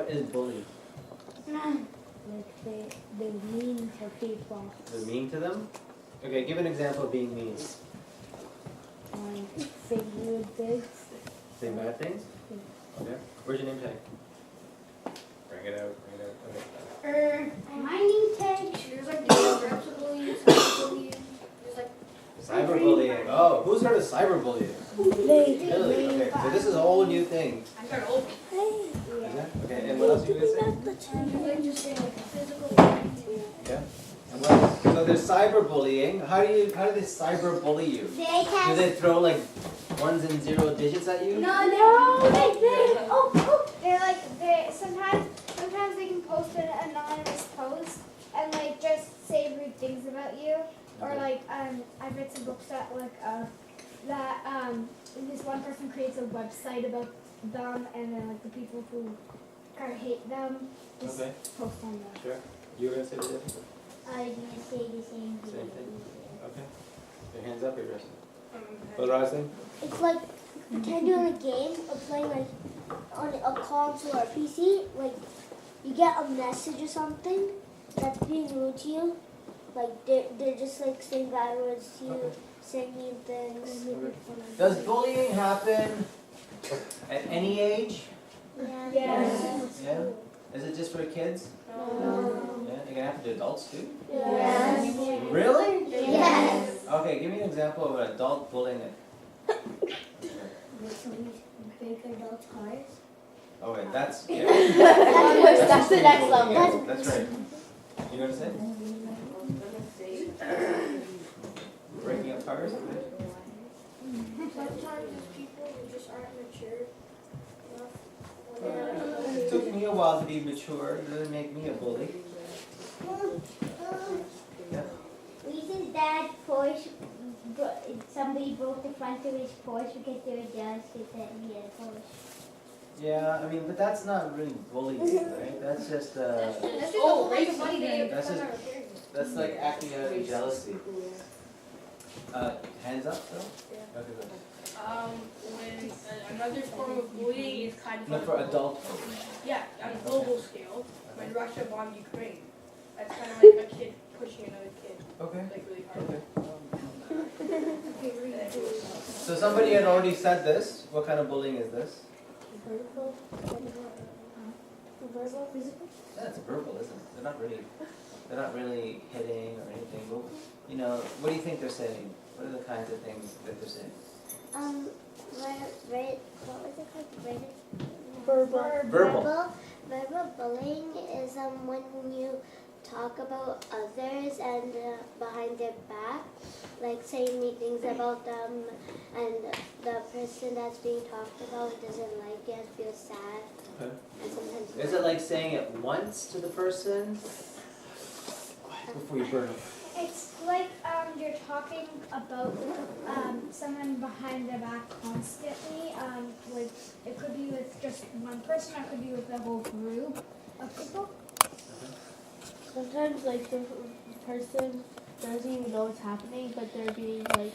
What is bully? Like they're mean to people. They're mean to them? Okay, give an example of being mean. Say weird things. Say bad things? Okay. Where's your name tag? Bring it out, Okay. My name tag, there's like cyberbullying, there's like Cyberbullying. Oh, who's heard of cyberbullying? Really? Okay, so this is a whole new thing. I heard old. Is that? Okay, and what else are you going to say? Just say like physical. Yeah. And what else? So there's cyberbullying. How do they cyberbully you? Do they throw like 1s and 0 digits at you? No, they're like sometimes they can post an anonymous post and like just say rude things about you, or like I've read some books that this one person creates a website about them, and then like the people who kind of hate them just post on them. Sure. You were gonna say the difference? I was gonna say the same thing. Same thing. Okay. Your hands up or your wrestling? What was I saying? It's like pretend you're in a game or playing like on a console or a PC. Like you get a message or something that's being rude to you. Like they're just like saying bad words to you, saying mean things. Does bullying happen at any age? Yeah. Yes. Yeah. Is it just for kids? No. Yeah. It can happen to adults too. Yes. Really? Yes. Okay. Give me an example of an adult bullying it. Break adults' cars. Oh wait, that's That's the next level. Yeah, that's right. You know what I'm saying? Breaking up cars. Sometimes there's people who just aren't mature enough. It took me a while to be mature. It doesn't make me a bully. Yeah. Lisa's dad Porsche. Somebody broke the front of his Porsche because they were jealous that he had a Porsche. Yeah, I mean, but that's not really bullying, right? That's just That's like acting out of jealousy. Hands up, though? Yeah. Okay, good. When another form of bullying is kind of Not for adult folk. yeah, on a global scale, when Russia bombed Ukraine, that's kind of like a kid pushing another kid, Okay. like really hard. Okay. So somebody had already said this. What kind of bullying is this? Verbal, physical. Yeah, it's verbal, isn't it? They're not really hitting or anything. But, you know, what do you think they're saying? What are the kinds of things that they're saying? What was it called? Verbal. Verbal bullying is when you talk about others and behind their back, like saying mean things about them, and the person that's being talked about doesn't like it, feels sad, Okay. and sometimes. Is it like saying it once to the person? Before you burn them. It's like you're talking about someone behind their back constantly. Like it could be with just one person, or it could be with a whole group of people. Sometimes like the person doesn't even know what's happening, but they're being like,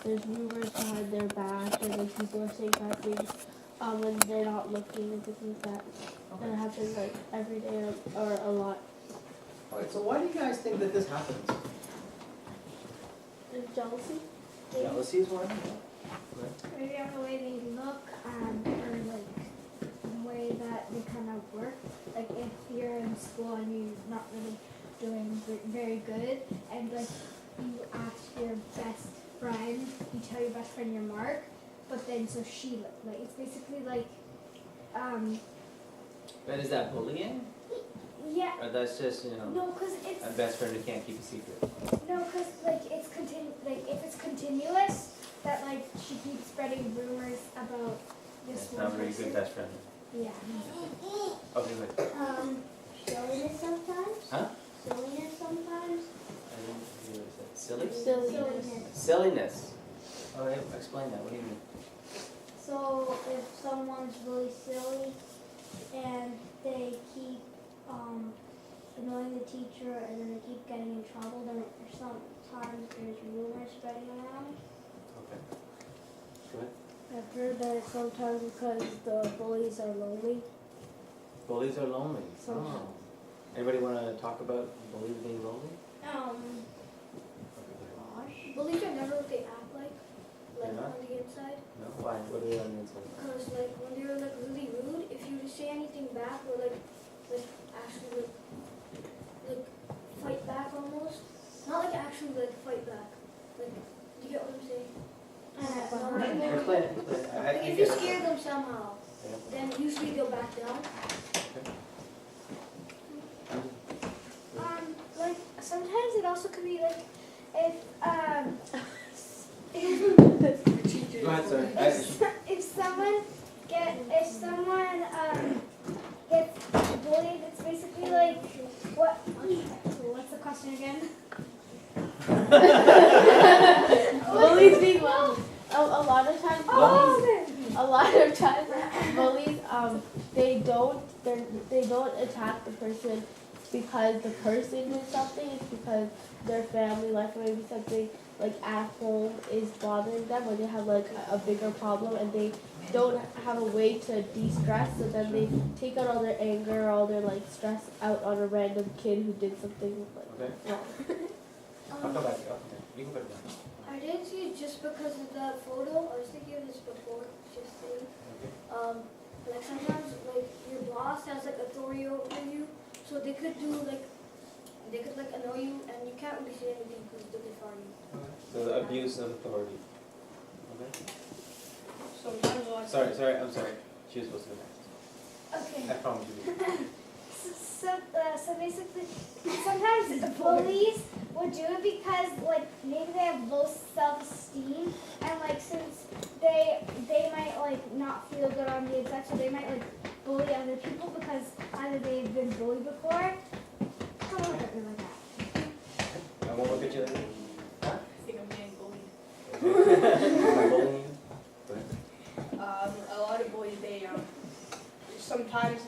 there's rumors behind their back, and like people are saying bad things when they're not looking and things like that. And it happens like every day or a lot. Alright, so why do you guys think that this happens? There's jealousy. Jealousy is one. Maybe on the way they look, or like the way that they kind of work. Like if you're in school and you're not really doing very good, and like you ask your best friend, you tell your best friend your mark, but then so she like it's basically like But is that bullying? yeah. Or that's just, you know, No, because it's a best friend who can't keep a secret? no, because like it's like if it's continuous, that like she keeps spreading rumors about this It's one not a very person. good best friend. Yeah. Okay, wait. Silliness sometimes. Huh? Silliness sometimes. I didn't hear what you said. Silly? Silliness. Silliness. Oh, yeah, explain that. What do you mean? So if someone's really silly and they keep annoying the teacher and then they keep getting in trouble, then sometimes there's rumors spreading around. Okay. Go ahead. I've heard that sometimes because the bullies are lonely. Bullies are lonely. Oh. Anybody want to talk about bullies being lonely? Bullies are never what they act like They're not? on the inside. No? Why? What are they on the inside? Because like when they're like really rude, if you just say anything back or like actually like fight back almost, not like actually like fight back. Like, do you get what I'm saying? Explain it. Like if you scare them somehow, Yeah. then usually they'll back down. Like sometimes it also could be like if Go ahead, sorry. if someone gets bullied, it's basically like what's the question again? Bullies being lonely. A lot of times, bullies they don't attack the person because the person did something. It's because their family life or maybe something like at home is bothering them, or they have like a bigger problem and they don't have a way to de-stress, so then they take out all their anger or all their like stress out on a random kid who did something like wrong. I'll come back. Okay. You can put it down. I didn't see it just because of the photo. I was thinking of this before, just saying. Okay. Like sometimes like your boss has like authority over you, so they could annoy you and you can't really say anything because they could fire you. Okay. So the abuse of authority. Okay. Sometimes I Sorry, I'm sorry. She was supposed to go next. Okay. I promise you. So basically, sometimes the bullies will do it because like maybe they have low self-esteem and like since they might like not feel good on the inside, so they might like bully other people because either they've been bullied before. Don't look at me like that. I won't look at you like that. Huh? I think I'm getting bullied. Am I bullying you? Go ahead. A lot of bullies, they sometimes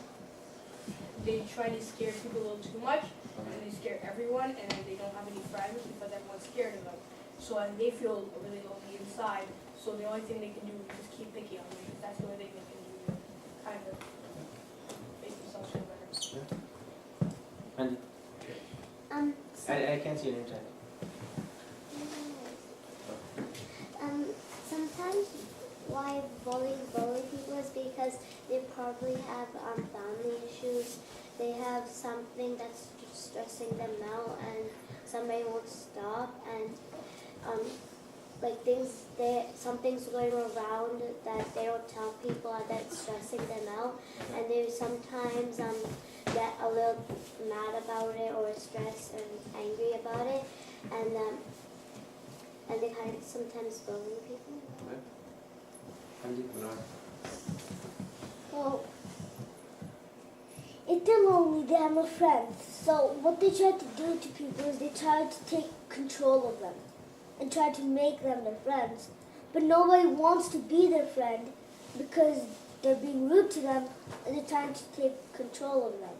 they try to scare people a little too much, and they scare everyone, and they don't have any friends because everyone's scared of them. So and they feel really lonely inside. So the only thing they can do is just keep picking on them because that's the only thing they can do to kind of make themselves feel better. And I can't see your name tag. Sometimes why bully people is because they probably have family issues. They have something that's stressing them out, and somebody won't stop, and like something's going around that they don't tell people that's stressing them out, and they sometimes get a little mad about it or stressed and angry about it, and they kind of sometimes bully people. Well, if they're lonely, they have no friends. So what they try to do to people is they try to take control of them and try to make them their friends. But nobody wants to be their friend because they're being rude to them and they're trying to take control of them.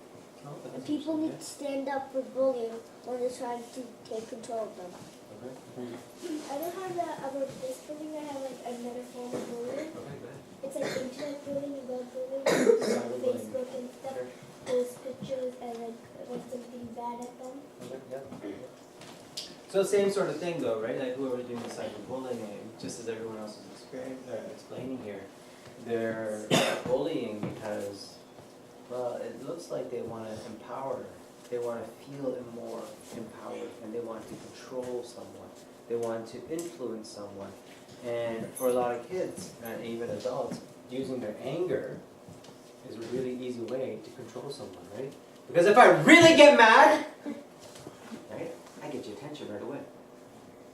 And people need to stand up for bullying when they're trying to take control of them. I don't have that about this bullying. I have like another form of bullying. It's like internet bullying and web bullying, Facebook and stuff. Post pictures and like when something bad at them. So same sort of thing though, right? Like whoever's doing the cyberbullying, just as everyone else is explaining here, they're bullying because, well, it looks like they want to empower. They want to feel more empowered, and they want to control someone. They want to influence someone. And for a lot of kids, and even adults, using their anger is a really easy way to control someone, right? Because if I really get mad, right, I get your attention right away,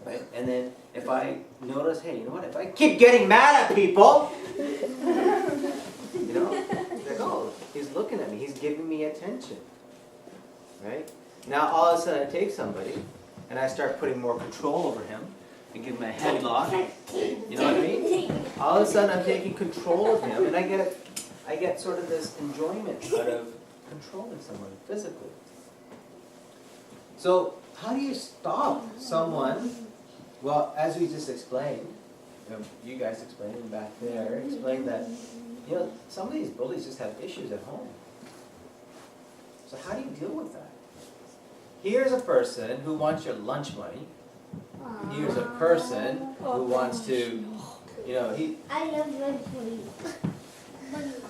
right? And then if I notice, hey, you know what, if I keep getting mad at people, you know, like, oh, he's looking at me, he's giving me attention, right? Now all of a sudden I take somebody and I start putting more control over him and give him a headlock, you know what I mean? All of a sudden I'm taking control of him, and I get sort of this enjoyment out of controlling someone physically. So how do you stop someone? Well, as we just explained, you guys explained back there, explained that, you know, some of these bullies just have issues at home. So how do you deal with that? Here's a person who wants your lunch money. Here's a person who wants to, you know, I love lunch money.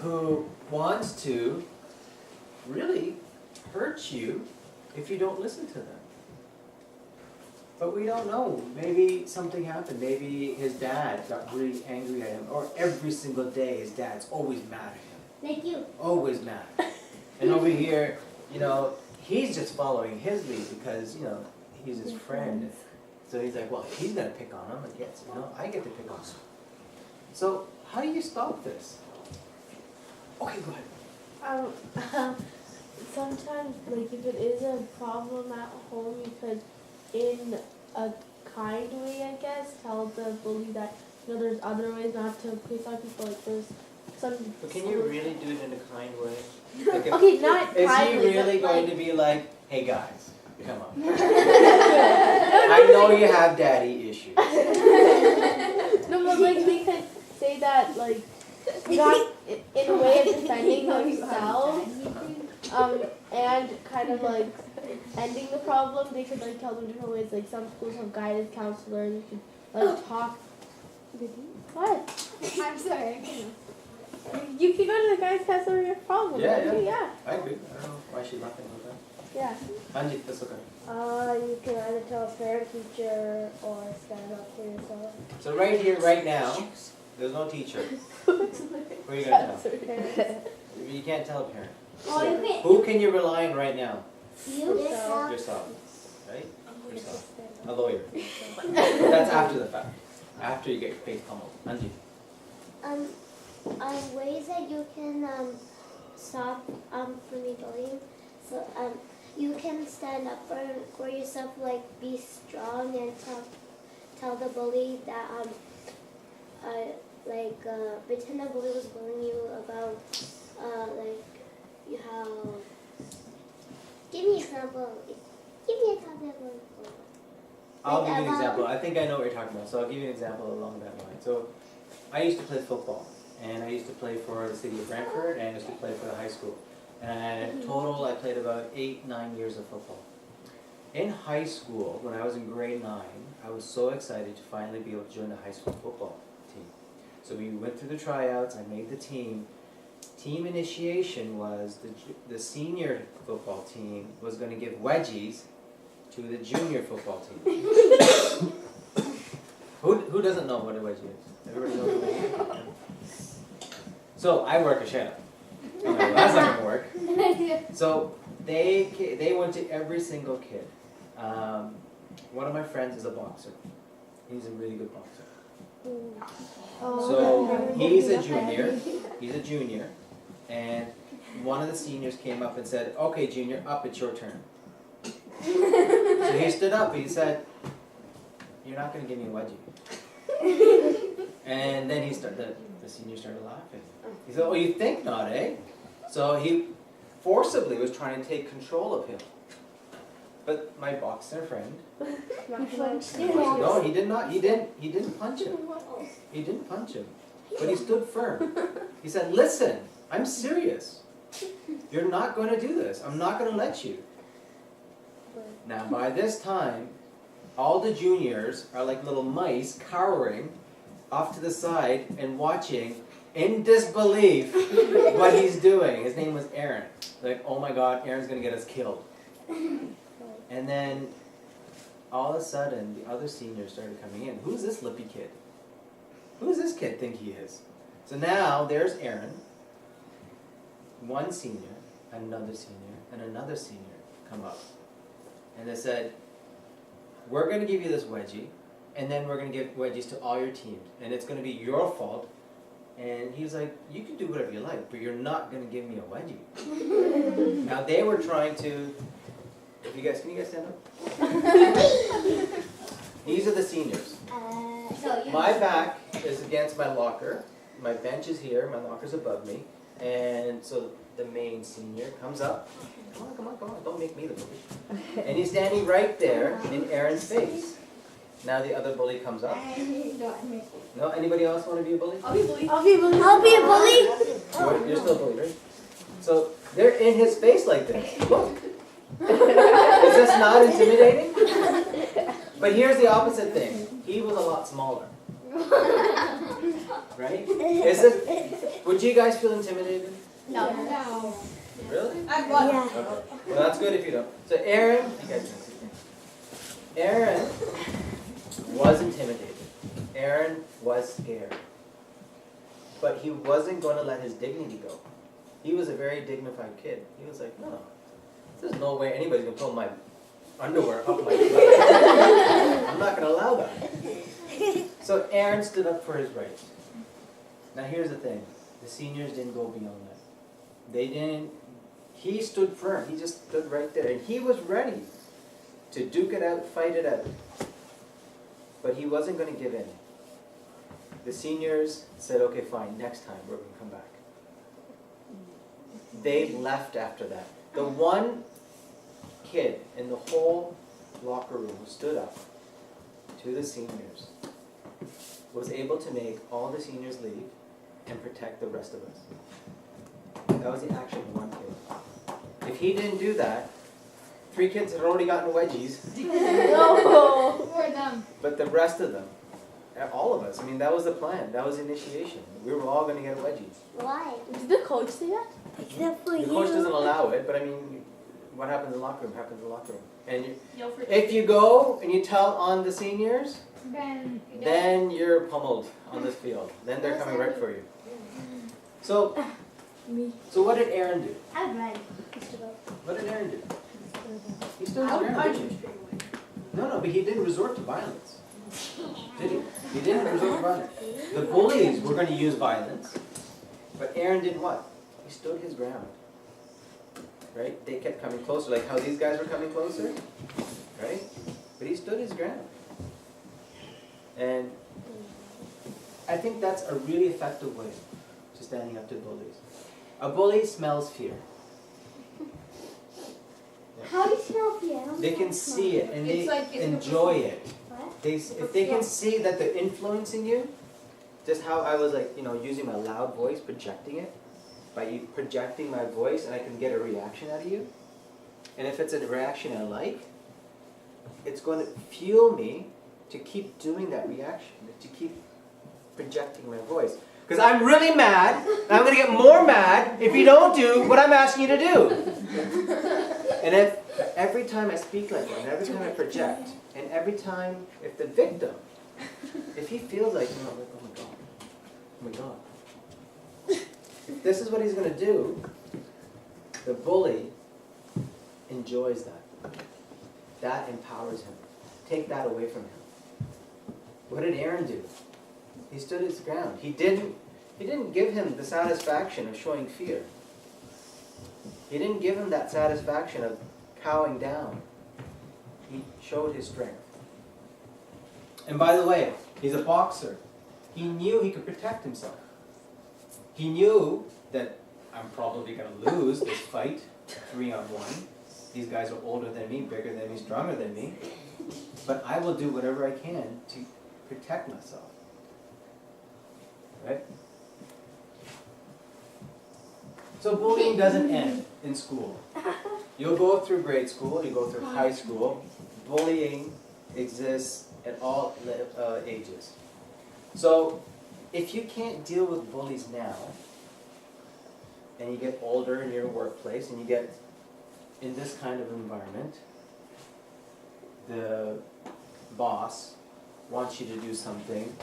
who wants to really hurt you if you don't listen to them. But we don't know. Maybe something happened. Maybe his dad got really angry at him, or every single day his dad's always mad at him. Like you. Always mad. And over here, you know, he's just following his lead because, you know, he's his friend. So he's like, well, he's gonna pick on him, I guess, you know, I get to pick on him. So how do you stop this? Okay, go ahead. Sometimes, like, if it is a problem at home, you could, in a kind way, I guess, tell the bully that, you know, there's other ways not to pick on people. Like, there's some. But can you really do it in a kind way? Like if, Okay, not is kindly. he really but, going like, to be like, hey guys, come on. I know you have daddy issues. No, but like they could say that, like, not in a way of defending themselves, and kind of like ending the problem. They could like tell them different ways. Like some schools have guidance counselors. You could like talk. What? I'm sorry. You can go to the guidance counselor with your problem. Yeah, Okay, yeah. yeah. I agree. I don't know why she's laughing about that. Yeah. Anji, that's okay. You can either tell a parent, teacher, or stand up for yourself. So right here, right now, there's no teacher. Who are you gonna tell? You can't tell a parent. Oh, you can. Who can you rely on right now? You? Yourself. Right? Yourself. A lawyer. But that's after the fact. After you get your face pummeled. Anji. Ways that you can stop from the bullying. So you can stand up for yourself, like be strong and tell the bully that pretend the bully was bullying you about like you have. Give me an example. Give me a example. I'll give you an example. I think I know what you're talking about, so I'll give you an example along that line. So I used to play football, and I used to play for the city of Brantford, and I used to play for the high school. And in total, I played about 8-9 years of football. In high school, when I was in grade 9, I was so excited to finally be able to join the high school football team. So we went through the tryouts, I made the team. Team initiation was the senior football team was going to give wedgies to the junior football team. Who doesn't know what a wedgie is? Everybody knows what a wedgie is? So I work a shadow. Okay, that's not going to work. So they went to every single kid. One of my friends is a boxer. He's a really good boxer. So he's a junior, and one of the seniors came up and said, okay junior, up, it's your turn. So he stood up, he said, you're not going to give me a wedgie. And then the senior started laughing. He said, oh, you think not, eh? So he forcibly was trying to take control of him. But my boxer friend, no, he did not. He didn't punch him. He didn't punch him. But he stood firm. He said, listen, I'm serious. You're not going to do this. I'm not going to let you. Now, by this time, all the juniors are like little mice cowering off to the side and watching in disbelief what he's doing. His name was Aaron. Like, oh my God, Aaron's going to get us killed. And then all of a sudden, the other seniors started coming in. Who's this lippy kid? Who does this kid think he is? So now there's Aaron, one senior, another senior, and another senior come up. And they said, we're going to give you this wedgie, and then we're going to give wedgies to all your teams, and it's going to be your fault. And he's like, you can do whatever you like, but you're not going to give me a wedgie. Now they were trying to, can you guys stand up? These are the seniors. My back is against my locker, my bench is here, my locker's above me, and so the main senior comes up. Come on, don't make me the bully. And he's standing right there in Aaron's face. Now the other bully comes up. No, anybody else want to be a bully? I'll be bullied. I'll be a bully. I'll be a bully. You're still a bully, right? So They're in his face like this. Look. Is this not intimidating? But here's the opposite thing. He was a lot smaller. Right? Is it? Would you guys feel intimidated? No. Really? I'd run. Yeah. Okay. Well, that's good if you don't. So Aaron, you guys can see him. Aaron was intimidated. Aaron was scared. But he wasn't going to let his dignity go. He was a very dignified kid. He was like, no, there's no way anybody's going to pull my underwear up my butt. I'm not going to allow that. So Aaron stood up for his rights. Now here's the thing. The seniors didn't go beyond that. They didn't. He stood firm. He just stood right there. And he was ready to duke it out, fight it out. But he wasn't going to give in. The seniors said, okay, fine, next time we're going to come back. They left after that. The one kid in the whole locker room who stood up to the seniors was able to make all the seniors leave and protect the rest of us. That was the action of one kid. If he didn't do that, 3 kids had already gotten wedgies, For them. but the rest of them, all of us, I mean, that was the plan. That was initiation. We were all going to get wedgies. Why? Did the coach say that? Except for The coach doesn't allow it, but I mean, what happens in the locker room happens in the locker room. And Yell for if you go and you tell on the seniors, Then you're pummeled on this field. Then they're coming right for you. So what did Aaron do? I've read. What did Aaron do? He stood his I would ground, punch didn't him he? straight away. No, but he didn't resort to violence. Did he? He didn't resort to violence. The bullies were going to use violence, but Aaron did what? He stood his ground. Right? They kept coming closer, like how these guys were coming closer. Right? But he stood his ground. And I think that's a really effective way to standing up to bullies. A bully smells fear. How do you smell fear? I don't They know can how to smell see fear. it and It's they like it's enjoy it. What? If they can see that they're influencing you, just how I was like, using my loud voice, projecting it, by projecting my voice, and I can get a reaction out of you. And if it's a reaction I like, it's going to fuel me to keep doing that reaction, to keep projecting my voice. Because I'm really mad, and I'm going to get more mad if you don't do what I'm asking you to do. And if every time I speak like that, and every time I project, and every time, if the victim, if he feels like, oh my God, if this is what he's going to do, the bully enjoys that. That empowers him. Take that away from him. What did Aaron do? He stood his ground. He didn't give him the satisfaction of showing fear. He didn't give him that satisfaction of cowing down. He showed his strength. And by the way, he's a boxer. He knew he could protect himself. He knew that I'm probably going to lose this fight 3-on-1. These guys are older than me, bigger than me, stronger than me. But I will do whatever I can to protect myself. Right? So bullying doesn't end in school. You'll go through grade school, you go through high school. Bullying exists at all ages. So if you can't deal with bullies now, and you get older in your workplace, and you get in this kind of environment, the boss wants you to do something,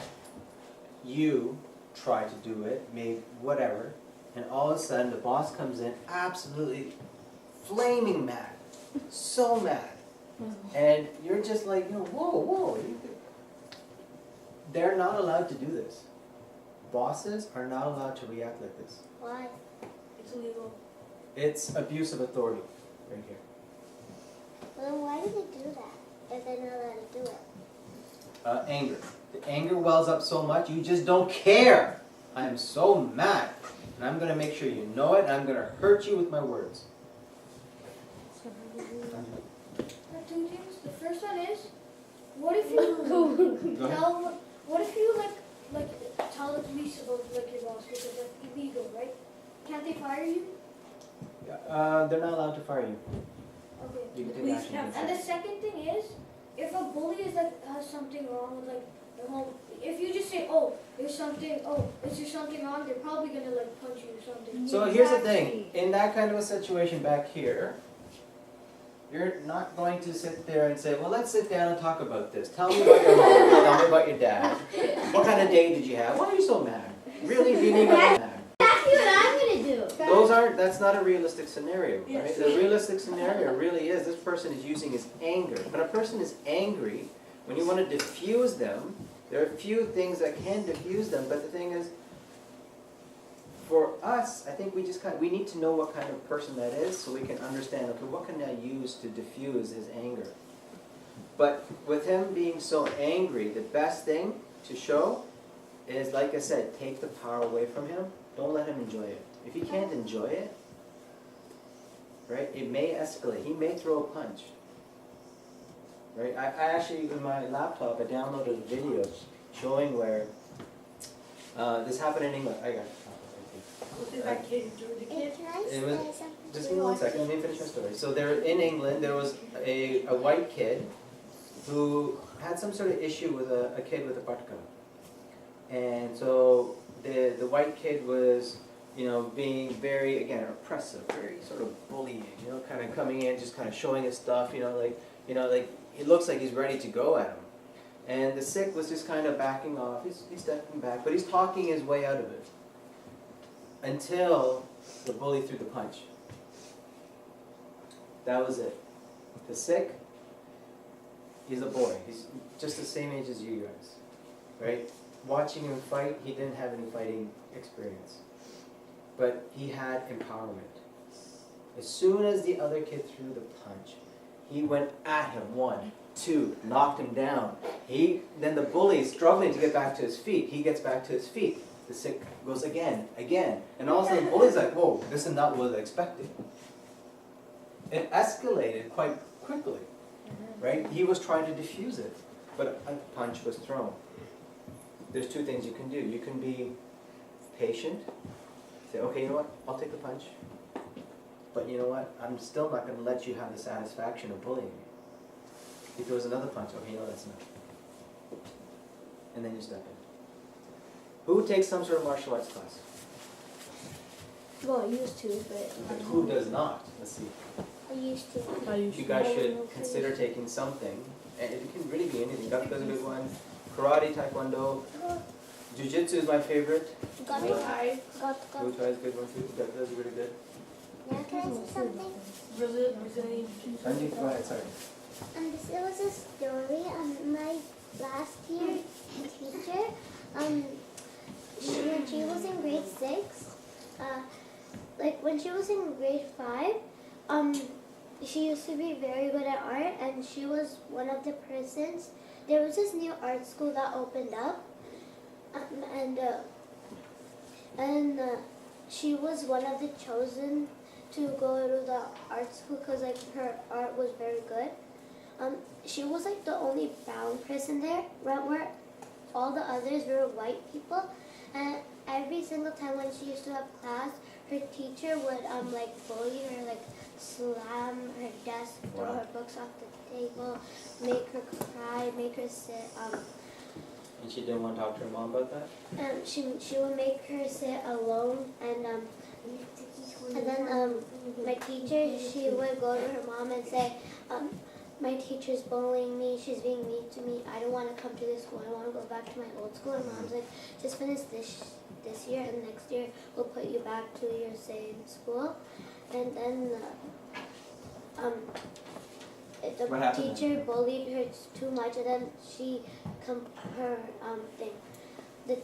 you try to do it, maybe whatever, and all of a sudden the boss comes in absolutely flaming mad, so mad, and you're just like, whoa, they're not allowed to do this. Bosses are not allowed to react like this. Why? It's illegal. It's abuse of authority, right here. Well, then why do they do that if they're not allowed to do it? Anger. The anger wells up so much, you just don't care. I am so mad. And I'm going to make sure you know it, and I'm going to hurt you with my words. Two things. The first one is, what if you Go ahead. what if you like tell the police about like your boss because that's illegal, right? Can't they fire you? They're not allowed to fire you. Okay. You can take Please action have- against And them. the second thing is, if a bully is like has something wrong with like the whole, if you just say, oh, is there something wrong? They're probably gonna like punch you or something. So here's the thing, in that kind of a situation back here, you're not going to sit there and say, well, let's sit down and talk about this. Tell me about your mom, tell me about your dad. What kind of day did you have? Why are you so mad? Really, you need to be mad. Exactly what I'm gonna do. That's not a realistic scenario, right? Yes. The realistic scenario really is, this person is using his anger. When a person is angry, when you want to diffuse them, there are a few things that can diffuse them, but the thing is, for us, I think we need to know what kind of person that is so we can understand, okay, what can I use to diffuse his anger? But with him being so angry, the best thing to show is, like I said, take the power away from him. Don't let him enjoy it. If he can't enjoy it, right, it may escalate. He may throw a punch. Right? I actually, in my laptop, I downloaded a video showing where this happened in England. I got it. What did that kid do? The kid? Can I It was- say something? Just give me 1 second, let me finish my story. So there, in England, there was a white kid who had some sort of issue with a kid with a patka. And so the white kid was, being very, again, oppressive, very sort of bullying, kind of coming in, just kind of showing his stuff, like it looks like he's ready to go at him. And the Sikh was just kind of backing off, he's stepping back, but he's talking his way out of it. Until the bully threw the punch. That was it. The Sikh, he's a boy. He's just the same age as you guys, right? Watching him fight, he didn't have any fighting experience. But he had empowerment. As soon as the other kid threw the punch, he went at him, 1, 2, knocked him down. Then the bully is struggling to get back to his feet. He gets back to his feet. The Sikh goes again. And all of a sudden the bully's like, whoa, this is not what I expected. It escalated quite quickly, right? He was trying to defuse it, but a punch was thrown. There's 2 things you can do. You can be patient, say, okay, you know what, I'll take the punch, but you know what, I'm still not going to let you have the satisfaction of bullying me. He throws another punch, okay, you know that's enough. And then you step in. Who takes some sort of martial arts class? Well, I used to, but And who does not? Let's see. I used to. You guys should consider taking something, and it can really be anything. Gakka is a good one. Karate, Taekwondo. Jiu-Jitsu is my favorite. Got Muay Thai. Muay Thai is a good one too. Gakka is really good. Now can I say something? Brazilian. Sanjeev, go ahead, sorry. This was a story. My last year teacher, when she was in grade 6, when she was in grade 5, she used to be very good at art, and she was one of the persons. There was this new art school that opened up, and she was one of the chosen to go to the art school because her art was very good. She was the only brown person there, where all the others were white people, and every single time when she used to have class, her teacher would bully her, slam her desk, throw her books off the table, make her cry, make her sit. And she didn't want to talk to her mom about that? She would make her sit alone, and then my teacher, she would go to her mom and say, my teacher's bullying me, she's being mean to me, I don't want to come to this school, I want to go back to my old school. And mom's like, just finish this year, and next year we'll put you back to your same school. And then the teacher bullied her too much, and then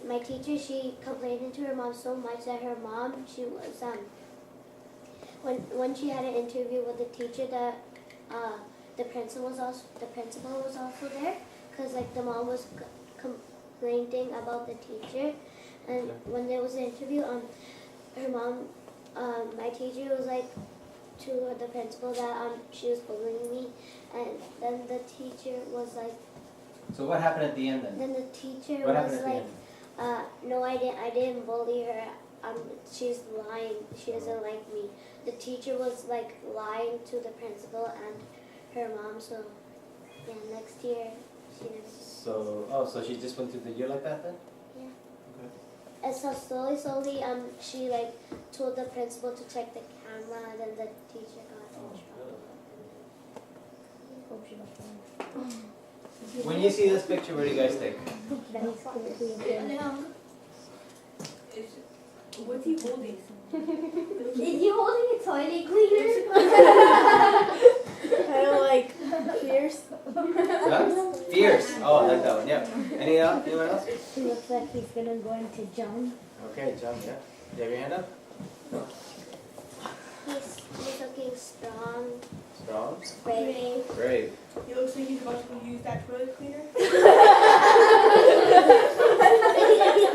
my teacher, she complained to her mom so much that her mom, she was when she had an interview with the teacher, that the principal was also there, because the mom was complaining about the teacher. And when there was an interview, her mom, my teacher was to the principal that she was bullying me, and then the teacher was like. So what happened at the end then? Then the teacher What was happened at the end? no, I didn't bully her. She's lying. She doesn't like me. the teacher was like lying to the principal and her mom. So yeah, next year she never. So she just went through the year like that then? Yeah. Okay. And so slowly, she like told the principal to check the camera, and then the teacher got in trouble. Hope she got fired. When you see this picture, what do you guys think? What's he holding? Is you holding a toilet cleaner? Kind of like fierce. Huh? Fierce. Oh, I like that one. Yeah. Anyone else? He looks like he's gonna go into jump. Okay, John. Yeah. You have your hand up? He's looking strong, Strong. brave. Brave. He looks like he's about to go use that toilet cleaner.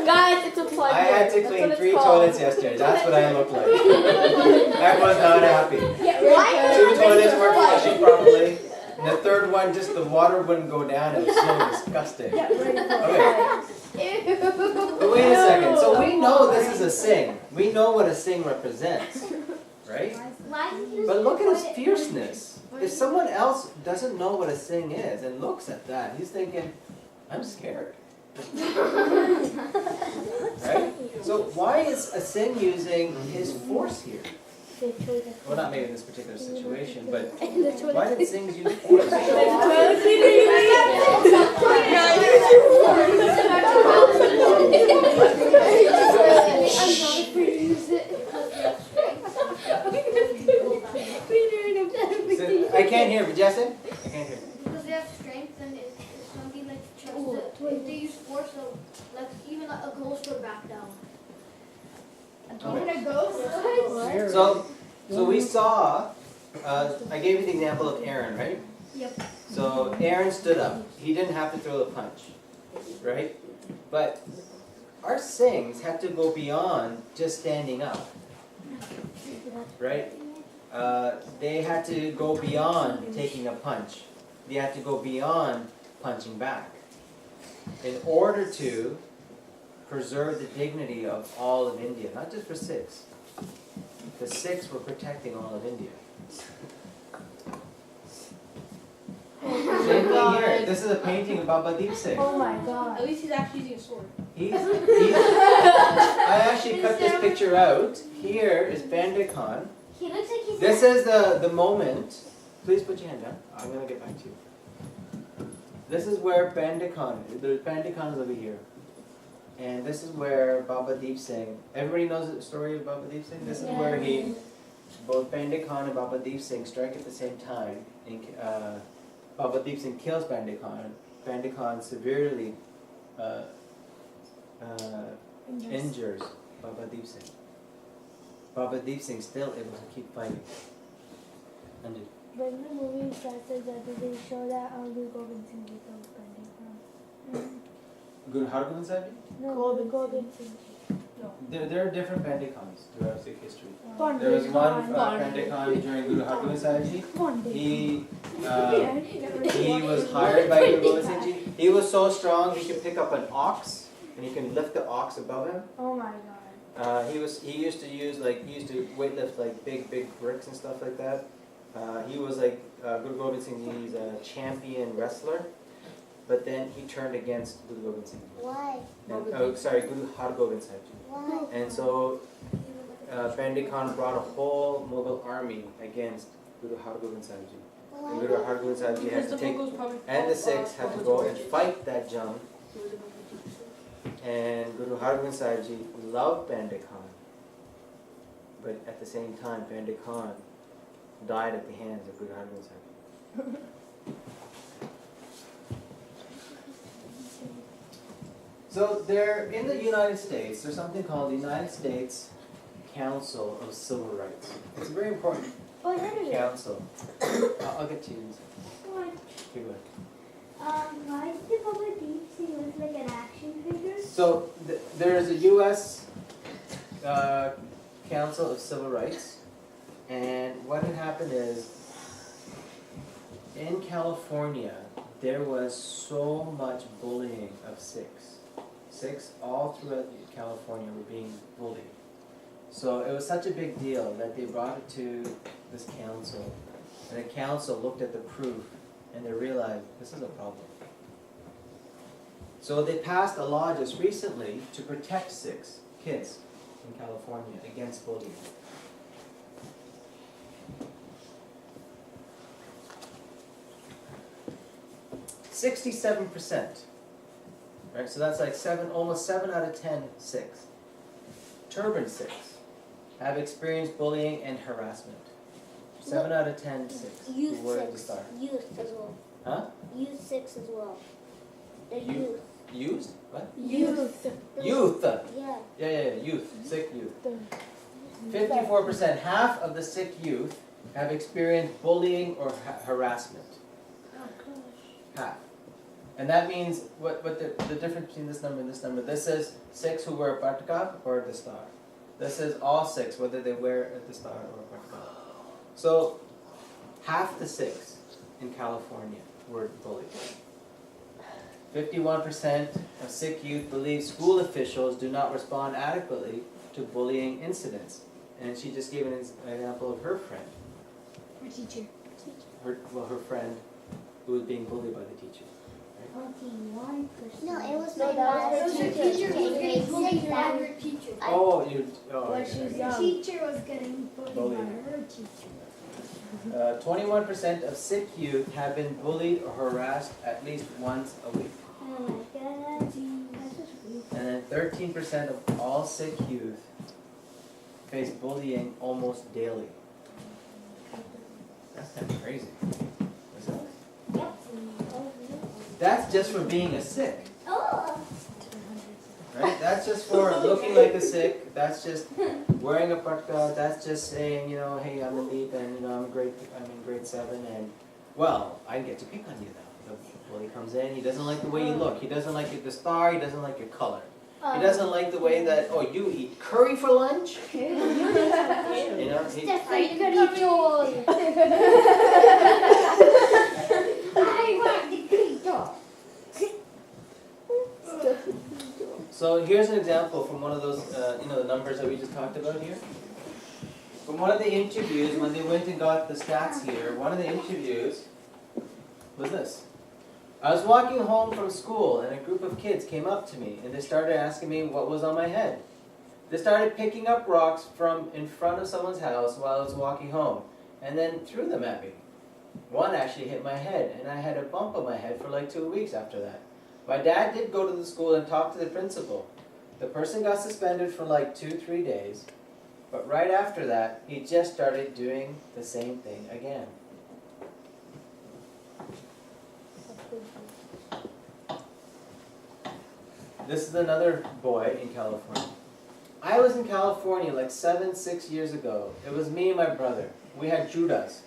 Guys, it's a plug. I had to That's clean what it's 3 called. toilets yesterday. That's what I look like. I was not happy. Yeah, 2 toilets weren't flushing properly. And the third one, just the water wouldn't go down. It was so disgusting. Okay. But wait a second. So we know this is a sing. We know what a sing represents, right? But look at his fierceness. If someone else doesn't know what a sing is and looks at that, he's thinking, I'm scared. Right? So why is a sing using his force here? Well, not maybe in this particular situation, but why did sings use force? I can't hear, but Justin? I can't hear. Because they have strength and it's something like trust. If they use force, so like even a ghost would back down. Even a ghost? So we saw, I gave you the example of Aaron, right? Yep. So Aaron stood up. He didn't have to throw the punch, right? But our sings have to go beyond just standing up, right? They had to go beyond taking a punch. They had to go beyond punching back in order to preserve the dignity of all of India, not just for Sikhs. The Sikhs were protecting all of India. Same thing here. This is a painting of Baba Deep Singh. Oh my god. At least he's actually using a sword. I actually cut this picture out. Here is Bande Khan. He looks like he's. This is the moment. Please put your hand down. I'm going to get back to you. This is where Bande Khan is. The Bande Khan is over here. And this is where Baba Deep Singh, everybody knows the story of Baba Deep Singh? This is where both Bande Khan and Baba Deep Singh strike at the same time. And, Baba Deep Singh kills Bande Khan. Bande Khan severely injures Baba Deep Singh. Baba Deep Singh still able to keep fighting. Anju. When the movie starts, did they show that Guru Gobind Singh killed Bande Khan? Guru Hargobind Sahib Ji? No, the Gobind Singh. There are different Bande Khans throughout Sikh history. Bande There was one Khan. Bande Khan during Guru Hargobind Sahib Ji. Bande He was hired by Guru Gobind Singh Ji. He was so strong he could pick up an ox and he can lift the ox above him. Oh my god. He used to weightlift like big bricks and stuff like that. He was like Guru Gobind Singh Ji. He's a champion wrestler, but then he turned against Guru Gobind Singh Ji. Why? Guru Hargobind Sahib Ji. Why? And so Bande Khan brought a whole Mughal army against Guru Hargobind Sahib Ji. And Guru Hargobind Sahib Ji had to take, and the Sikhs had to go and fight that jump. And Guru Hargobind Sahib Ji loved Bande Khan, but at the same time, Bande Khan died at the hands of Guru Hargobind Sahib Ji. So there, in the United States, there's something called the United States Council of Civil Rights. It's a very important council. I'll get to you in a second. Okay, go ahead. Why did Baba Deep Singh look like an action figure? So there's a U.S. Council of Civil Rights, and what had happened is, in California, there was so much bullying of Sikhs. Sikhs all throughout California were being bullied. So it was such a big deal that they brought it to this council, and the council looked at the proof, and they realized this is a problem. So they passed a law just recently to protect Sikhs, kids in California against bullying. %67%, right? So that's like almost 7 out of 10 Sikhs, turban Sikhs, have experienced bullying and harassment. 7 out of 10 Sikhs who Youth were at the 6. start. Youth as well. Huh? Youth 6 as well. The Youth. youth. Used? What? Youth. Youth. Yeah. Yeah, youth, Sikh youth. 54%, half of the Sikh youth have experienced bullying or harassment. Half. And that means, what the difference between this number and this number, this is Sikhs who wear patka or dastar. This is all Sikhs, whether they wear a dastar or a patka. So, half the Sikhs in California were bullied. 51% of Sikh youth believe school officials do not respond adequately to bullying incidents. And she just gave an example of her friend. Our teacher. Her friend who was being bullied by the teacher. 21%. No, it was No, my that It was was her her teacher. teacher who was getting bullied by her teacher. When Okay. she was The young. teacher was getting bullied Bullied. by her teacher. 21% of Sikh youth have been bullied or harassed at least once a week. Oh my god. And then 13% of all Sikh youth face bullying almost daily. That's kind of crazy. Isn't it? Yep. That's just for being a Sikh, Oh. right? That's just for looking like a Sikh. That's just wearing a patka. That's just saying, hey, I'm Mandeep and I'm in grade 7 and well, I get to pick on you now. The bully comes in, he doesn't like the way you look. He doesn't like the star, he doesn't like your color. He doesn't like the way that, you eat curry for lunch? he, I want the pizza. So here's an example from one of those, the numbers that we just talked about here. From one of the interviews, when they went and got the stats here, one of the interviews was this. I was walking home from school and a group of kids came up to me and they started asking me what was on my head. They started picking up rocks from in front of someone's house while I was walking home and then threw them at me. One actually hit my head and I had a bump on my head for like 2 weeks after that. My dad did go to the school and talk to the principal. The person got suspended for like 2-3 days, but right after that, he just started doing the same thing again. This is another boy in California. I was in California like 6 years ago. It was me and my brother. We had Judas.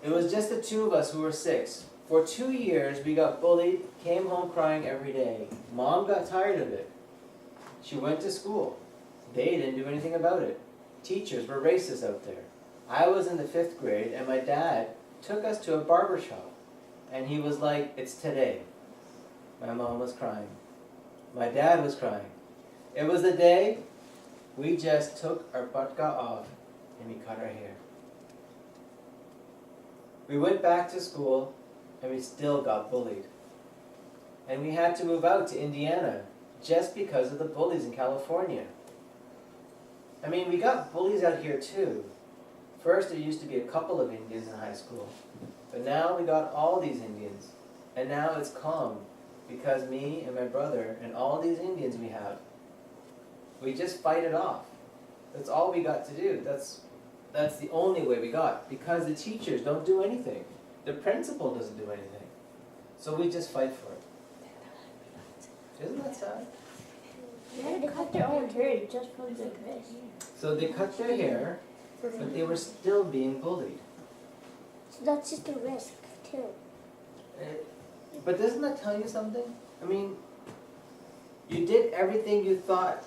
It was just the two of us who were 6. For 2 years, we got bullied, came home crying every day. Mom got tired of it. She went to school. They didn't do anything about it. Teachers were racist out there. I was in the 5th grade, and my dad took us to a barber shop. And he was like, it's today. My mom was crying. My dad was crying. It was the day we just took our patka off and we cut our hair. We went back to school and we still got bullied. And we had to move out to Indiana just because of the bullies in California. I mean, we got bullies out here too. First, there used to be a couple of Indians in high school. But now we got all these Indians. And now it's calm because me and my brother and all these Indians we have, we just fight it off. That's all we got to do. That's the only way we got, because the teachers don't do anything. The principal doesn't do anything. So we just fight for it. Isn't that sad? Yeah, they cut their own hair just from the this. So they cut their hair, but they were still being bullied. So that's just a risk, too. But doesn't that tell you something? I mean, you did everything you thought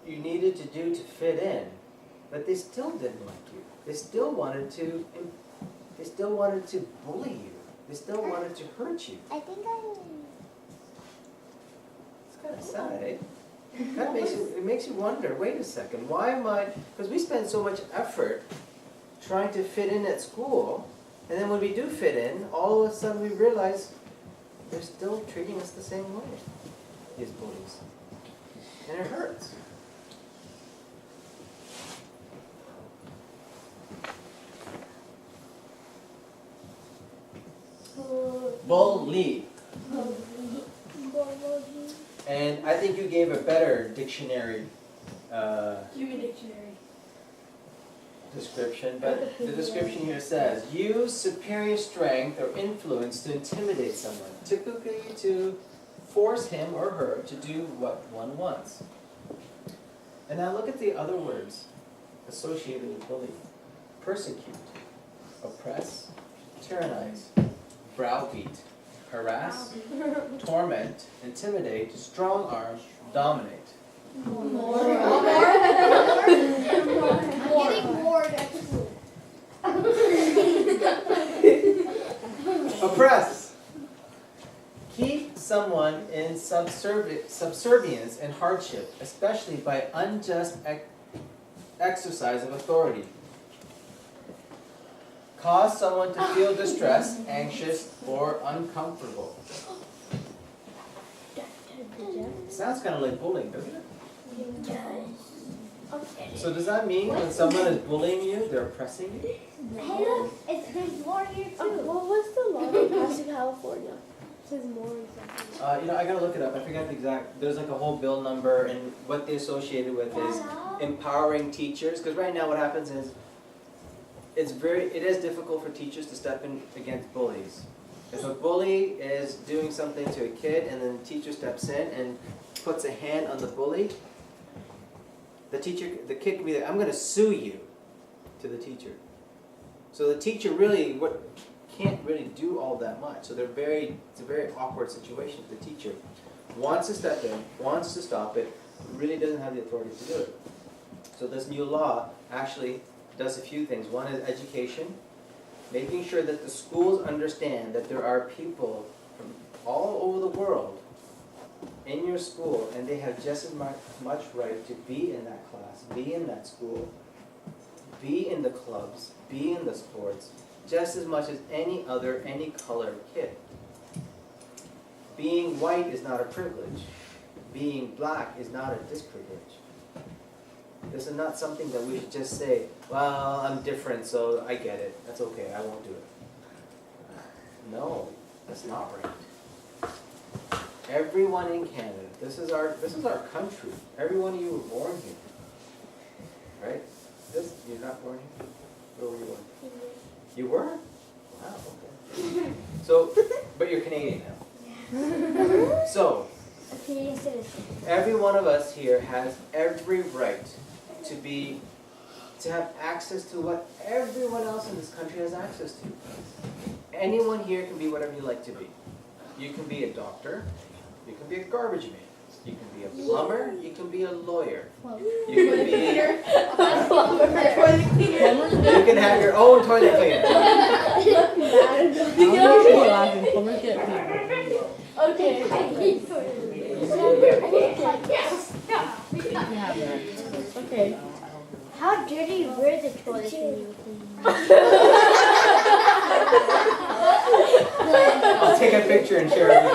you needed to do to fit in, but they still didn't like you. They still wanted to bully you. They still wanted to hurt you. I think It's kind of sad, eh? That makes you wonder, wait a second, why am I, because we spend so much effort trying to fit in at school, and then when we do fit in, all of a sudden we realize they're still treating us the same way, these bullies. And it hurts. Bully. And I think you gave a better dictionary Human dictionary. description, but the description here says, use superior strength or influence to intimidate someone, typically to force him or her to do what one wants. And now look at the other words associated with bully. Persecute, oppress, tyrannize, browbeat, harass, torment, intimidate, strong arm, dominate. I'm getting bored at school. Oppress. Keep someone in subservience and hardship, especially by unjust exercise of authority. Cause someone to feel distressed, anxious, or uncomfortable. Sounds kind of like bullying, doesn't it? So does that mean when someone is bullying you, they're oppressing you? No, there's more here too. What was the law that passed in California? It says more or something. I gotta look it up. I forgot the exact. There's like a whole bill number, and what they associated with is empowering teachers. Because right now, what happens is it is difficult for teachers to step in against bullies. If a bully is doing something to a kid, and then the teacher steps in and puts a hand on the bully, the kid can be like, "I'm gonna sue you," to the teacher. So the teacher really can't really do all that much. So it's a very awkward situation for the teacher. Wants to step in, wants to stop it, really doesn't have the authority to do it. So this new law actually does a few things. One is education, making sure that the schools understand that there are people from all over the world in your school, and they have just as much right to be in that class, be in that school, be in the clubs, be in the sports, just as much as any color kid. Being white is not a privilege. Being black is not a disprivilege. This is not something that we should just say, well, I'm different, so I get it. That's okay, I won't do it. No, that's not right. Everyone in Canada, this is our country. Every one of you were born here. Right? You're not born here? Where were you born? You were? Wow, okay. So, but you're Canadian now. So, A Canadian citizen. every one of us here has every right to have access to what everyone else in this country has access to. Anyone here can be whatever you like to be. You can be a doctor, you can be a garbage man, you can be a plumber, you can be a lawyer, you can be you can have your own toilet cleaner. Okay. How dirty were the toilets when you were cleaning? I'll take a picture and share it with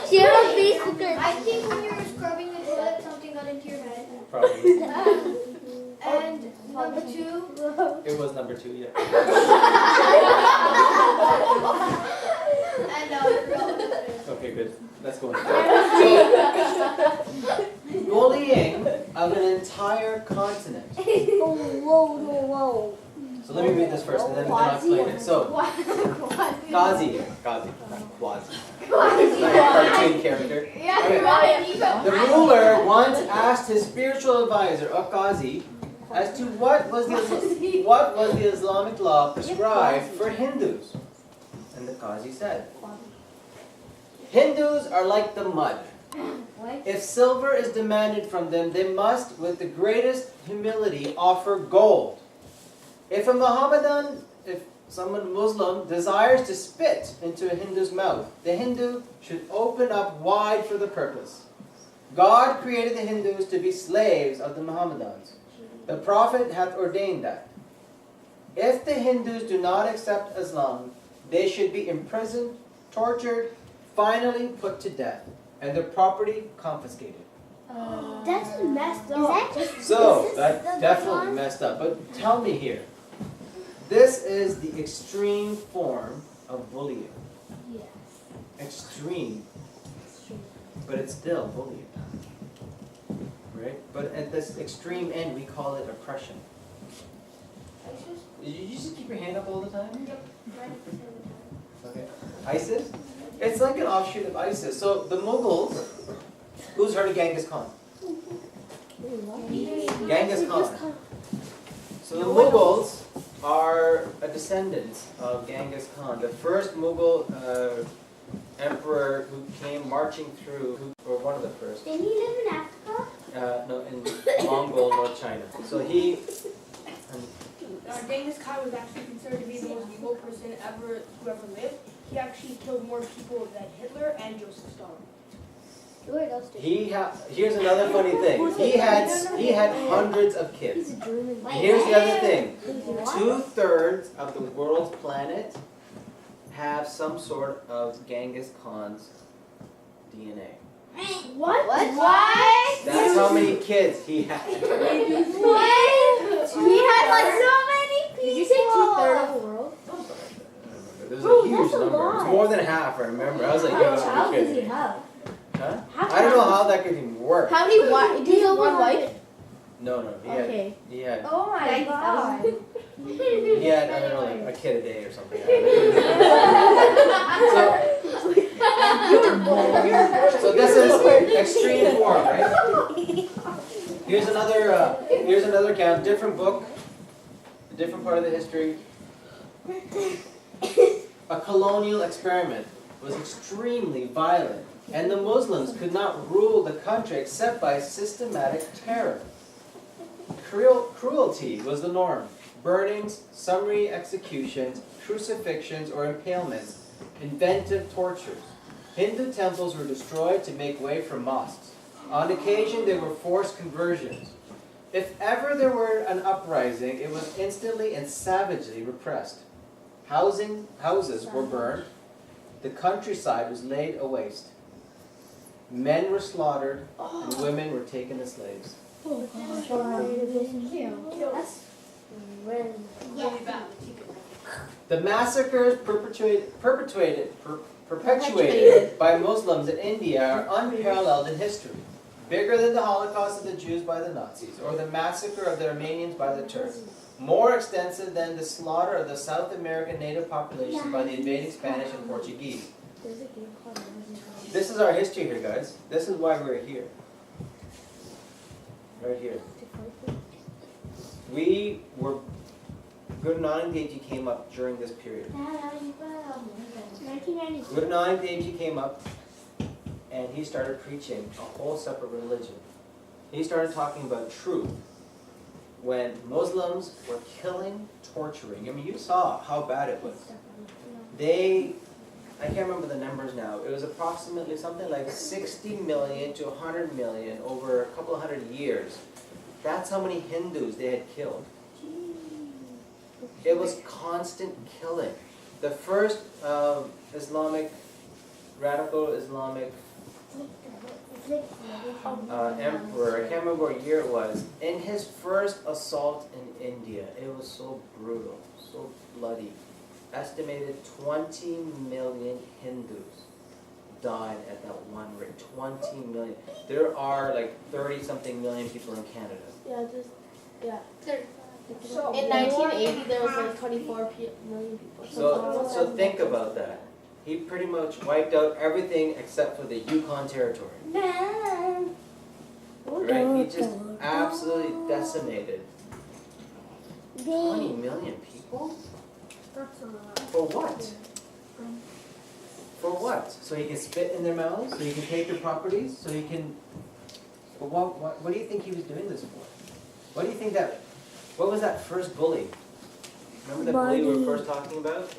you. Share on Facebook. I think when you were scrubbing the toilet, something got into your head. Probably. And number two, It was number 2, yeah. and Okay, good. Let's go on. Bullying of an entire continent. Whoa. So let me read this first, and then I'll explain it. So, Qazi, not Quasi. It's like a cartoon character. Okay. The ruler once asked his spiritual advisor, a Qazi, as to what was the Islamic law prescribed for Hindus. And the Qazi said, Hindus are like the mud. If silver is demanded from them, they must, with the greatest humility, offer gold. If someone Muslim desires to spit into a Hindu's mouth, the Hindu should open up wide for the purpose. God created the Hindus to be slaves of the Mohammedans. The Prophet hath ordained that if the Hindus do not accept Islam, they should be imprisoned, tortured, finally put to death, and their property confiscated. That's messed up. So, that's definitely messed up. But tell me here, this is the extreme form of bullying. Yes. Extreme. But it's still bullying. Right? But at this extreme end, we call it oppression. You just keep your hand up all the time? Yep. Okay. ISIS? It's like an offshoot of ISIS. So the Mughals, who's heard of Genghis Khan? Genghis Khan. So the Mughals are a descendant of Genghis Khan, the first Mughal emperor who came marching through, or one of the first. Didn't he live in Africa? No, in Mongol, North China. So he. Genghis Khan was actually considered to be the most evil person who ever lived. He actually killed more people than Hitler and Joseph Stalin. Here's another funny thing. He had hundreds of kids. And here's the other thing. 2/3 of the world's planet have some sort of Genghis Khan's DNA. What? That's how many kids he had. What? He had like so many people. Did you say 2/3 of the world? There's Bro, a huge that's a number. lot. It's more than half, I remember. I was like, How yo, many you're child does he kidding. have? Huh? How I don't know many- how that could even work. How many wives? Do you know one wife? No. Okay. He had, Oh my god. I don't know, like a kid a day or something. So this is extreme form, right? Here's another account, different book, a different part of the history. A colonial experiment was extremely violent, and the Muslims could not rule the country except by systematic terror. Cruelty was the norm. Burnings, summary executions, crucifixions or impalements, inventive tortures. Hindu temples were destroyed to make way for mosques. On occasion, there were forced conversions. If ever there were an uprising, it was instantly and savagely repressed. Houses were burned. The countryside was laid waste. Men were slaughtered, and women were taken as slaves. That's really. Really bad. The massacres perpetuated by Muslims in India are unparalleled in history. Bigger than the Holocaust of the Jews by the Nazis, or the massacre of the Armenians by the Turks. More extensive than the slaughter of the South American native population by the invading Spanish and Portuguese. This is our history here, guys. This is why we're here. Right here. Guru Nanak Dev Ji came up during this period. 1990. Guru Nanak Dev Ji came up and he started preaching a whole separate religion. He started talking about truth. When Muslims were killing, torturing, I mean, you saw how bad it was. I can't remember the numbers now, it was approximately something like 60 million to 100 million over a couple of hundred years. That's how many Hindus they had killed. It was constant killing. The first radical Islamic emperor, I can't remember what year it was, in his first assault in India, it was so brutal, so bloody. Estimated 20 million Hindus died at that one rate. 20 million. There are like 30-something million people in Canada. So In 1980, there was like 24 million people. So think about that. He pretty much wiped out everything except for the Yukon Territory. Right? He just absolutely decimated 20 million people? that's a lot. For what? For what? So he can spit in their mouths? So he can take their properties? So he can... But what do you think he was doing this for? What do you think that... What was that first bully? Remember the bully we were first talking about?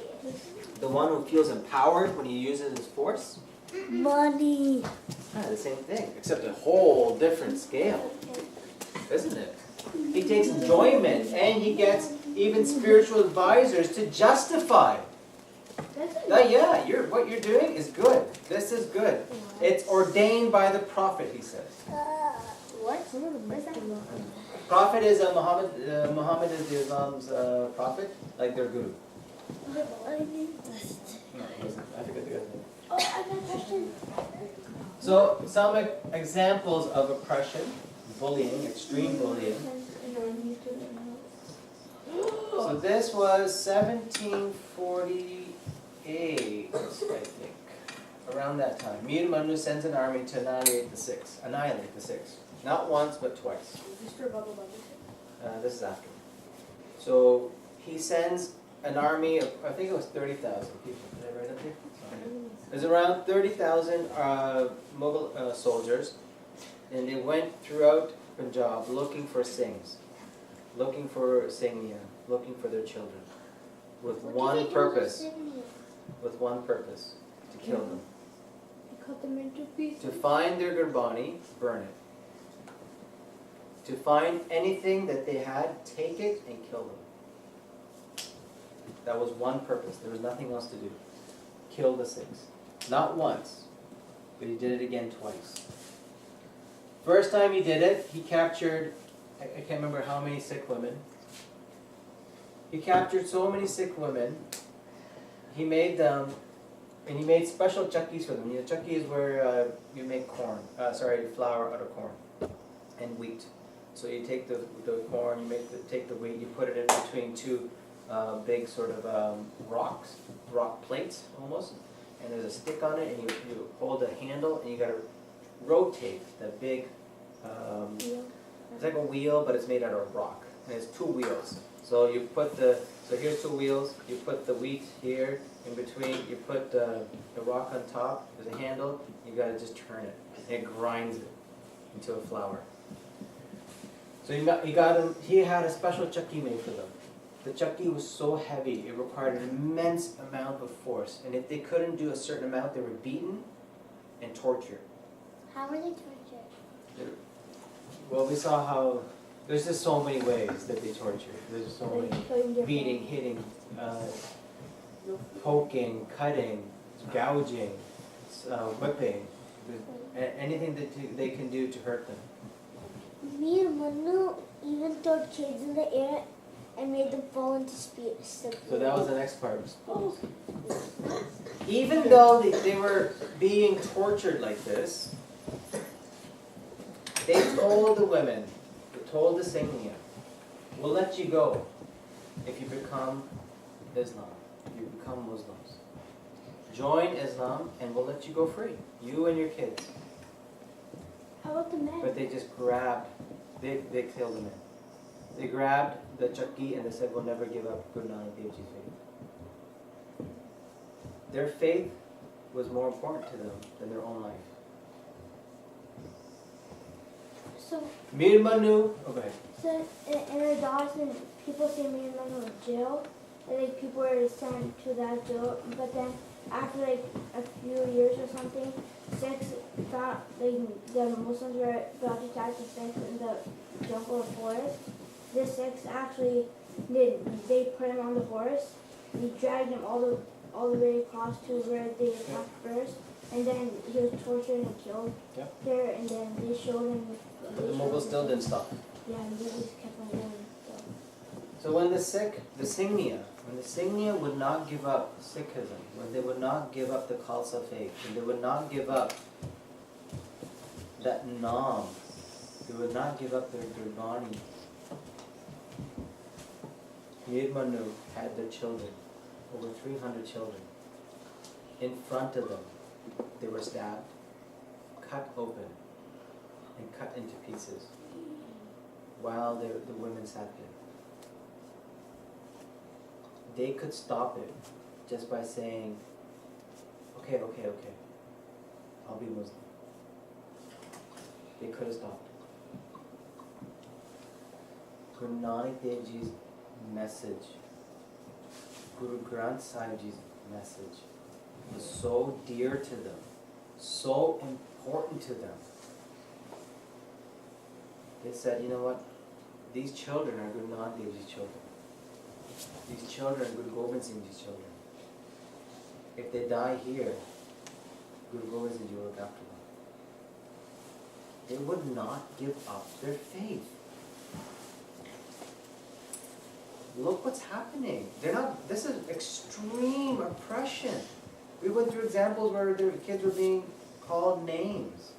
The one who feels empowered when he uses his force? Money. The same thing, except a whole different scale, isn't it? He takes enjoyment and he gets even spiritual advisors to justify. That, yeah, what you're doing is good. This is good. It's ordained by the prophet, he says. What? Prophet is Muhammad is the Islam's prophet, like their guru. No, I forget the guy's name. Oh, I got a question. So, some examples of oppression, bullying, extreme bullying. So this was 1748, I think, around that time. Mir Manu sends an army to annihilate the Sikhs. Not once, but twice. This is after. So he sends an army of, I think it was 30,000 people. Did I write up here? There's around 30,000 Mughal soldiers, and they went throughout Punjab looking for Singhs, looking for Singhiya, looking for their children, with one purpose, to kill them. Cut them into pieces. To find their Gurbani, burn it. To find anything that they had, take it and kill them. That was one purpose. There was nothing else to do. Kill the Sikhs. Not once, but he did it again twice. First time he did it, he captured, I can't remember how many Sikh women. He captured so many Sikh women, he made them, and he made special chakkis for them. You know, chakki is where you make flour out of corn and wheat. So you take the corn, take the wheat, you put it in between two big sort of rock plates almost, and there's a stick on it, and you hold a handle, and you got to rotate the big, it's like a wheel, but it's made out of rock, and it's two wheels. So you put so here's two wheels, you put the wheat here, in between, you put the rock on top, there's a handle, you got to just turn it, and it grinds it into a flour. So he had a special chakki made for them. The chakki was so heavy, it required an immense amount of force. And if they couldn't do a certain amount, they were beaten and tortured. How were they tortured? Well, we saw how, there's just so many ways that they torture. There's so many, beating, hitting, poking, cutting, gouging, whipping, anything that they can do to hurt them. Me and Manu even threw kids in the air and made them fall into space. So that was the next part. Even though they were being tortured like this, they told the women, they told the Singhiya, we'll let you go if you become Islam, if you become Muslims. Join Islam and we'll let you go free, you and your kids. How about the men? But they just grabbed, they killed the men. They grabbed the chakki and they said, we'll never give up Guru Nanak Dev Ji's faith. Their faith was more important to them than their own life. So, Mir Manu, okay. so in Dawson, people say Mir Manu was jail, and like people were sent to that jail, but then after like a few years or something, Sikhs thought like the Muslims were about to attack the Sikhs in the jungle or forest. The Sikhs actually they put him on the horse, and he dragged him all the way across to where they attacked first, and then he was tortured and killed there, and then they showed him. But the Mughals still didn't stop. Yeah, and they just kept on going. So when the Singhiya would not give up Sikhism, when they would not give up the Khalsa faith, when they would not give up that Naam, they would not give up their Gurbani. Mir Manu had their children, over 300 children. In front of them, they were stabbed, cut open, and cut into pieces, while the women sat there. They could stop it just by saying, okay, I'll be Muslim. They could have stopped it. Guru Nanak Dev Ji's message, Guru Granth Sahib Ji's message was so dear to them so important to them. They said, you know what? These children are Guru Nanak Dev Ji's children. These children are Guru Gobind Singh Ji's children. If they die here, Guru Gobind Singh Ji will look after them. They would not give up their faith. Look what's happening. This is extreme oppression. We went through examples where their kids were being called names.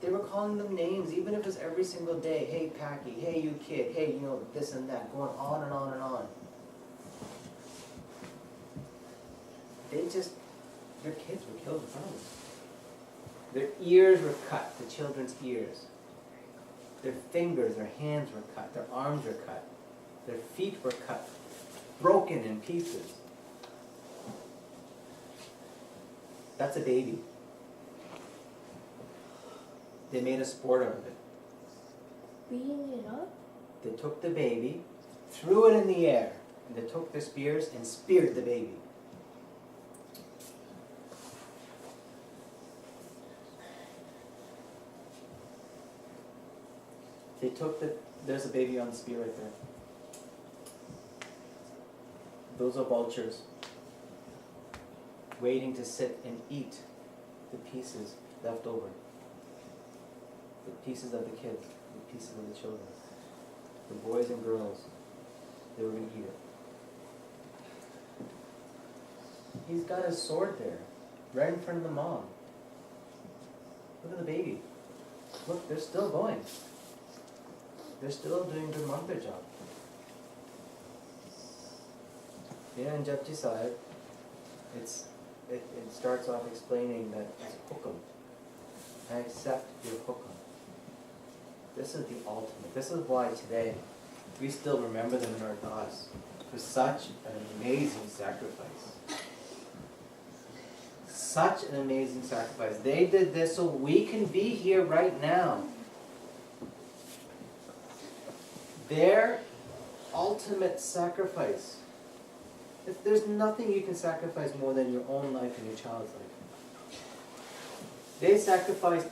They were calling them names, even if it was every single day. Hey, Packy, hey, you kid, hey, you know, this and that, going on and on and on. Their kids were killed in front of them. Their ears were cut, the children's ears. Their fingers, their hands were cut, their arms were cut, their feet were cut, broken in pieces. That's a baby. They made a sport out of it. Beating it up? They took the baby, threw it in the air, and they took their spears and speared the baby. There's a baby on the spear right there. Those are vultures waiting to sit and eat the pieces left over. The pieces of the kids, the pieces of the children. The boys and girls, they were going to eat it. He's got his sword there, right in front of the mom. Look at the baby. Look, they're still going. They're still doing good mantra job. Yeah, in Japji Sahib, it starts off explaining that it's hukum. I accept your hukum. This is the ultimate. This is why today we still remember them in our thoughts for such an amazing sacrifice. Such an amazing sacrifice. They did this so we can be here right now. Their ultimate sacrifice. If there's nothing you can sacrifice more than your own life and your child's life. They sacrificed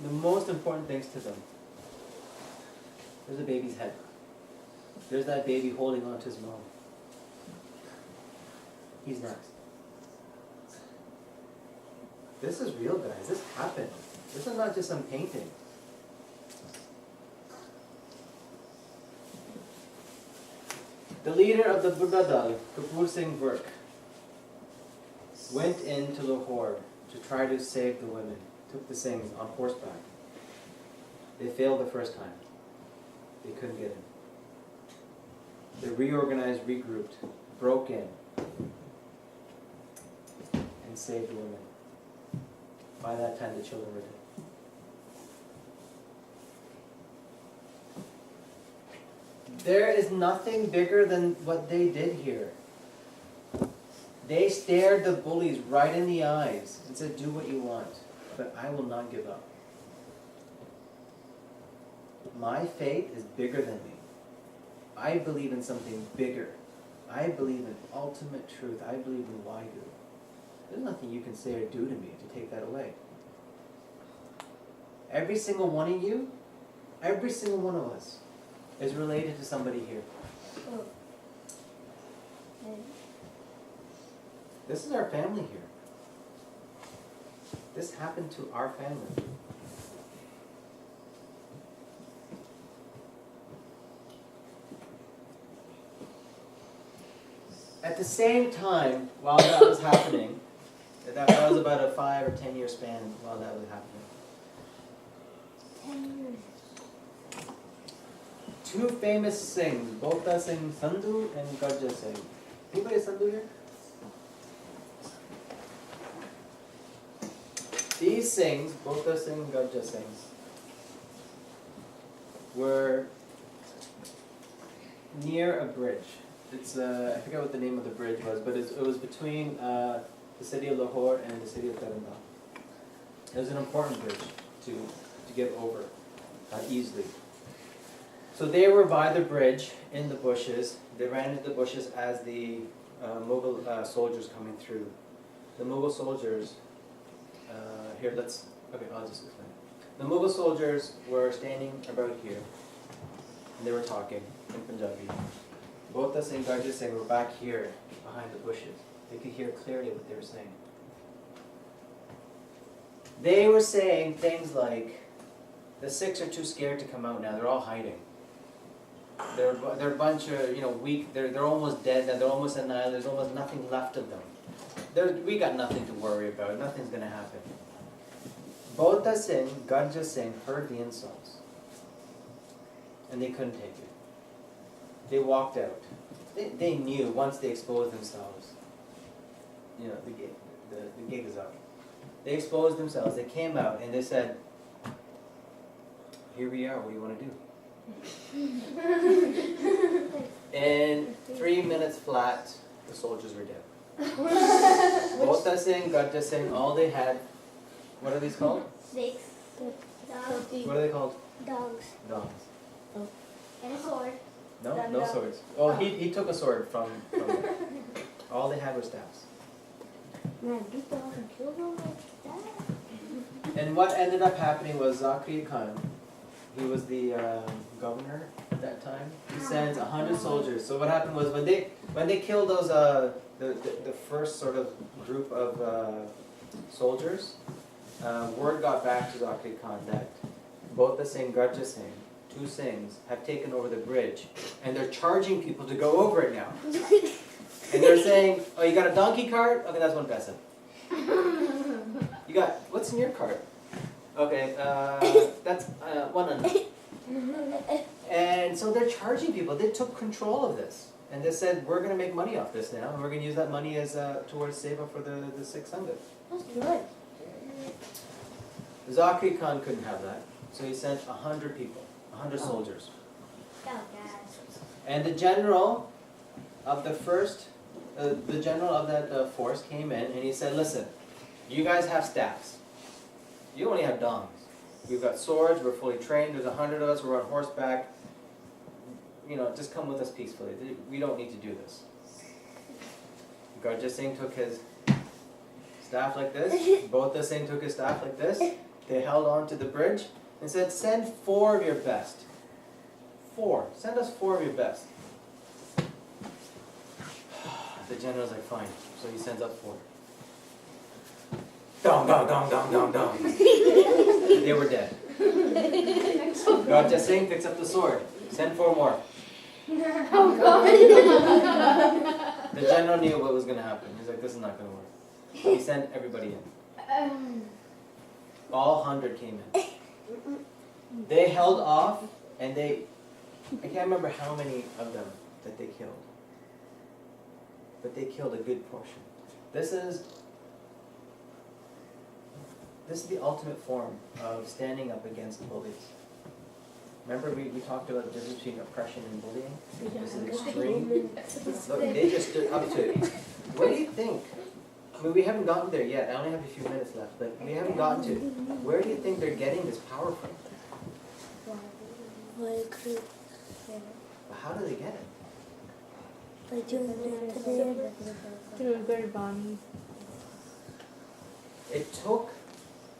the most important things to them. There's a baby's head. There's that baby holding on to his mom. He's next. This is real, guys. This happened. This is not just some painting. The leader of the Buddha Dal, Kapoor Singh Virk, went into Lahore to try to save the women. Took the Singhs on horseback. They failed the first time. They couldn't get in. They reorganized, regrouped, broke in, and saved the women. By that time, the children were dead. There is nothing bigger than what they did here. They stared the bullies right in the eyes and said, do what you want, but I will not give up. My faith is bigger than me. I believe in something bigger. I believe in ultimate truth. I believe in Waigu. There's nothing you can say or do to me to take that away. Every single one of you, every single one of us, is related to somebody here. Oh. This is our family here. This happened to our family. At the same time, while that was happening, that was about a 5 or 10 year span while that was happening. 10 years. Two famous Singhs, Bhota Singh Sandhu and Garja Singh. Anybody Sandhu here? These Singhs, Bhota Singh and Garja Singh, were near a bridge. It's I forget what the name of the bridge was, but it was between the city of Lahore and the city of Karanda. It was an important bridge to get over easily. So they were by the bridge in the bushes. They ran into the bushes as the Mughal soldiers coming through. The Mughal soldiers, here let's, okay, I'll just explain. The Mughal soldiers were standing about here, and they were talking in Punjabi. Bhota Singh, Garjit Singh were back here, behind the bushes. They could hear clearly what they were saying. They were saying things like, the Sikhs are too scared to come out now, they're all hiding. They're a bunch of, weak, they're almost dead now, they're almost annihilated, there's almost nothing left of them. We got nothing to worry about, nothing's going to happen. Bhota Singh, Garjit Singh heard the insults, and they couldn't take it. They walked out. They knew once they exposed themselves, the gig is up. They exposed themselves, they came out, and they said, here we are, what do you want to do? In 3 minutes flat, the soldiers were dead. Bhota Singh, Garjit Singh, all they had, what are these called? Six. Dogs. What are they called? Dogs. Dogs. And a sword. No swords. Oh, he took a sword from them. All they had were staffs. Man, these dogs can kill them like that. And what ended up happening was Zakir Khan, he was the governor at that time. He sends 100 soldiers. So what happened was when they killed those the first sort of group of soldiers, word got back to Zakir Khan that both the Singh, Garjit Singh, two Singhs, have taken over the bridge, and they're charging people to go over it now. And they're saying, oh, you got a donkey cart? Okay, that's 1 paisa. You got, what's in your cart? Okay, that's 1 anna. And so they're charging people. They took control of this. And they said, we're going to make money off this now, and we're going to use that money as towards seva for the Sikh Sangha. That's good. Zakir Khan couldn't have that, so he sent 100 people, 100 soldiers. Oh, God. And the general of the that force came in, and he said, listen, you guys have staffs. You only have dongs. We've got swords, we're fully trained, there's 100 of us, we're on horseback. Just come with us peacefully. We don't need to do this. Garjit Singh took his staff like this. Bhota Singh took his staff like this. They held on to the bridge and said, send 4 of your best. 4. Send us 4 of your best. The general's like, fine. So he sends up 4. Dong, dong, dong, dong, dong, dong. They were dead. Garjit Singh picks up the sword. Send 4 more. Oh, God. The general knew what was going to happen. He's like, this is not going to work. He sent everybody in. All 100 came in. They held off, and I can't remember how many of them that they killed. But they killed a good portion. This is the ultimate form of standing up against bullies. Remember we talked about the difference between oppression and bullying? This is extreme. Look, they just stood up to it. What do you think? I mean, we haven't gotten there yet. I only have a few minutes left, but we haven't gotten to where do you think they're getting this power from? Like, But how do they get it? like doing Through good bonding. It took,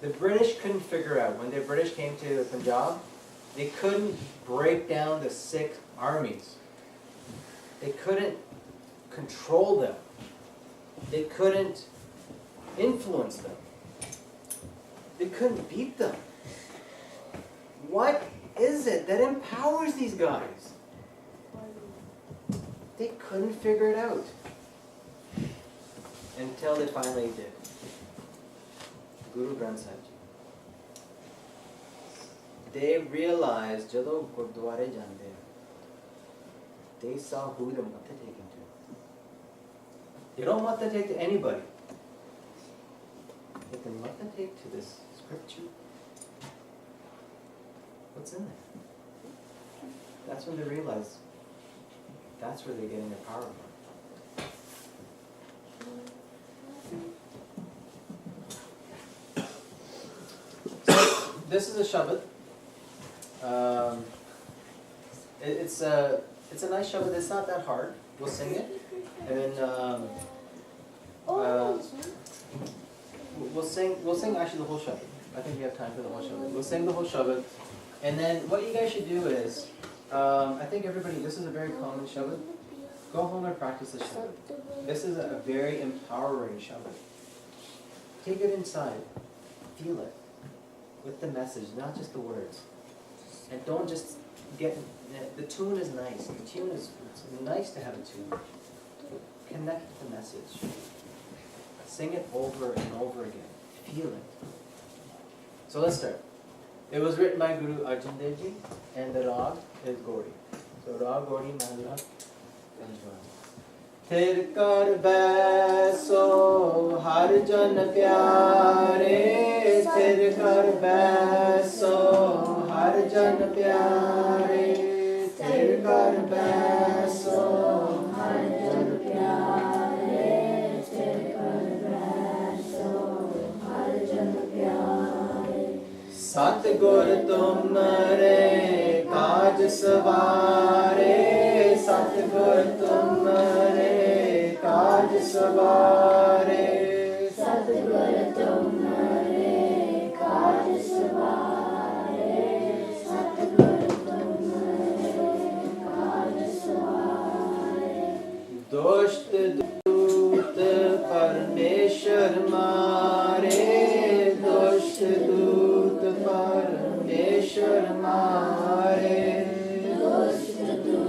the British couldn't figure out, when the British came to Punjab, they couldn't break down the Sikh armies. They couldn't control them. They couldn't influence them. They couldn't beat them. What is it that empowers these guys? They couldn't figure it out. Until they finally did. Guru Granth Sahib Ji. They realized, jado gurdware jande, they saw who they matha taking to. They don't matha take to anybody. But they matha take to this scripture. What's in there? That's when they realize that's where they're getting their power from. So this is a Shabbat. It's it's a nice shabad. It's not that hard. We'll sing it, and then we'll sing actually the whole shabad. I think we have time for the whole shabad. We'll sing the whole shabad, and then what you guys should do is, I think everybody, this is a very common shabad. Go home and practice this shabad. This is a very empowering shabad. Take it inside, feel it, with the message, not just the words. And don't just get, the tune is nice. The tune is, it's nice to have a tune. Connect with the message. Sing it over and over again. Feel it. So let's start. It was written by Guru Arjan Dev Ji, and the rag is Gauri. So rag Gauri Mahara. Thir kar baiso har jan pyare, thir kar baiso har jan pyare, thir kar baiso har jan pyare, thir kar baiso har jan pyare. Sat gur tumre kaaj saware, sat gur tumre काज सवारे, सतगुर तुम्हारे काज सवारे, सतगुर तुम्हारे काज सवारे। दुष्ट दूत परमेश्वर मारे, दुष्ट दूत परमेश्वर मारे, दुष्ट दूत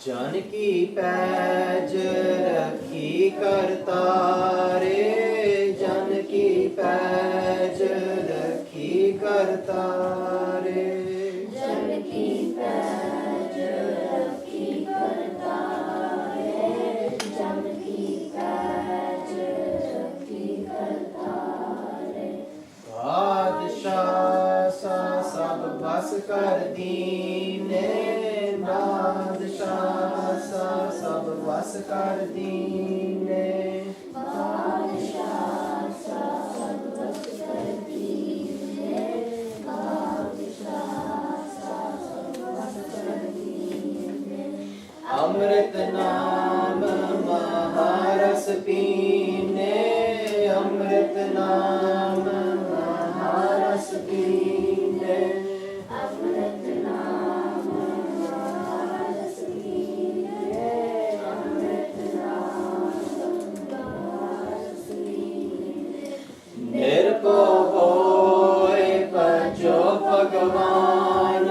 जानकी पैज रखी करतारे, जानकी पैज रखी करतारे, जानकी पैज रखी करतारे, जानकी पैज रखी करतारे। बादशाह सा सब बस कर दीने, बादशाह सा सब बस कर दीने, बादशाह सा सब बस कर दीने, बादशाह सा सब बस कर दीने। अमृत नाम महारस पीने, अमृत नाम महारस पीने, अमृत नाम महारस पीने, अमृत नाम महारस पीने। निर्भो होए भजो भगवान,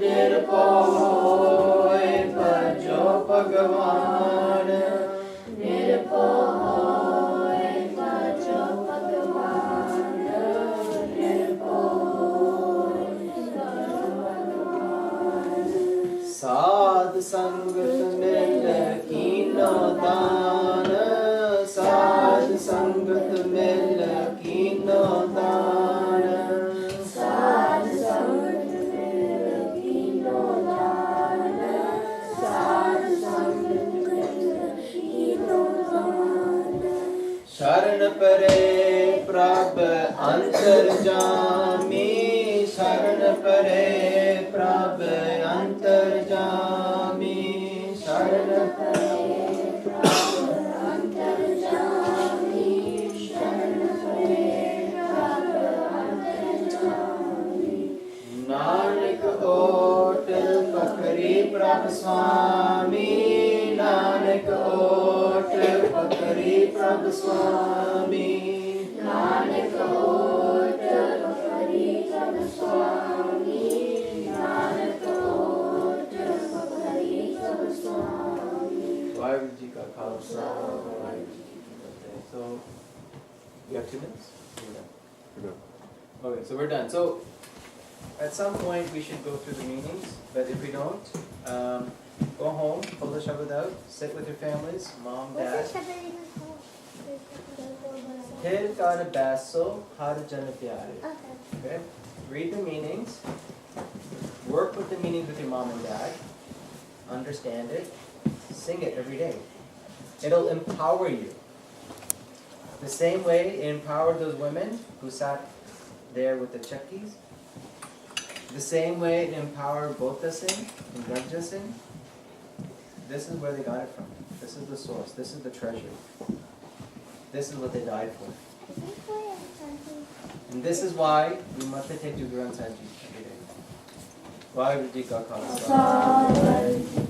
निर्भो होए भजो भगवान, निर्भो होए भजो भगवान, निर्भो होए भजो भगवान। साध संगत मिल कीनो दान, साध संगत मिल कीनो दान, साध संगत मिल कीनो दान, साध संगत मिल कीनो दान। शरण परे प्रभ अंतर्जामी, शरण परे प्रभ अंतर्जामी, शरण परे प्रभ अंतर्जामी, शरण परे प्रभ अंतर्जामी। नानक ओट पकड़ी प्रभ स्वामी, नानक ओट पकड़ी प्रभ स्वामी, नानक ओट पकड़ी प्रभ स्वामी, नानक ओट पकड़ी प्रभ स्वामी। वाहिगुरु जी का खालसा, वाहिगुरु जी की फतेह। So we have 2 minutes? We're done. Okay, so we're done. So at some point we should go through the meanings, but if we don't, go home, pull the shabad out, sit with your families, mom, dad. What's the shabad even called? Thir kar baiso har jan pyare. Okay. Okay? Read the meanings. Work with the meanings with your mom and dad. Understand it. Sing it every day. It'll empower you. The same way it empowered those women who sat there with the chakis. The same way it empowered Bhota Singh and Ganja Singh. This is where they got it from. This is the source. This is the treasure. This is what they died for. And this is why we must take to Guru Granth Sahib Ji every day. Vaheguru Ji Ka Khalsa.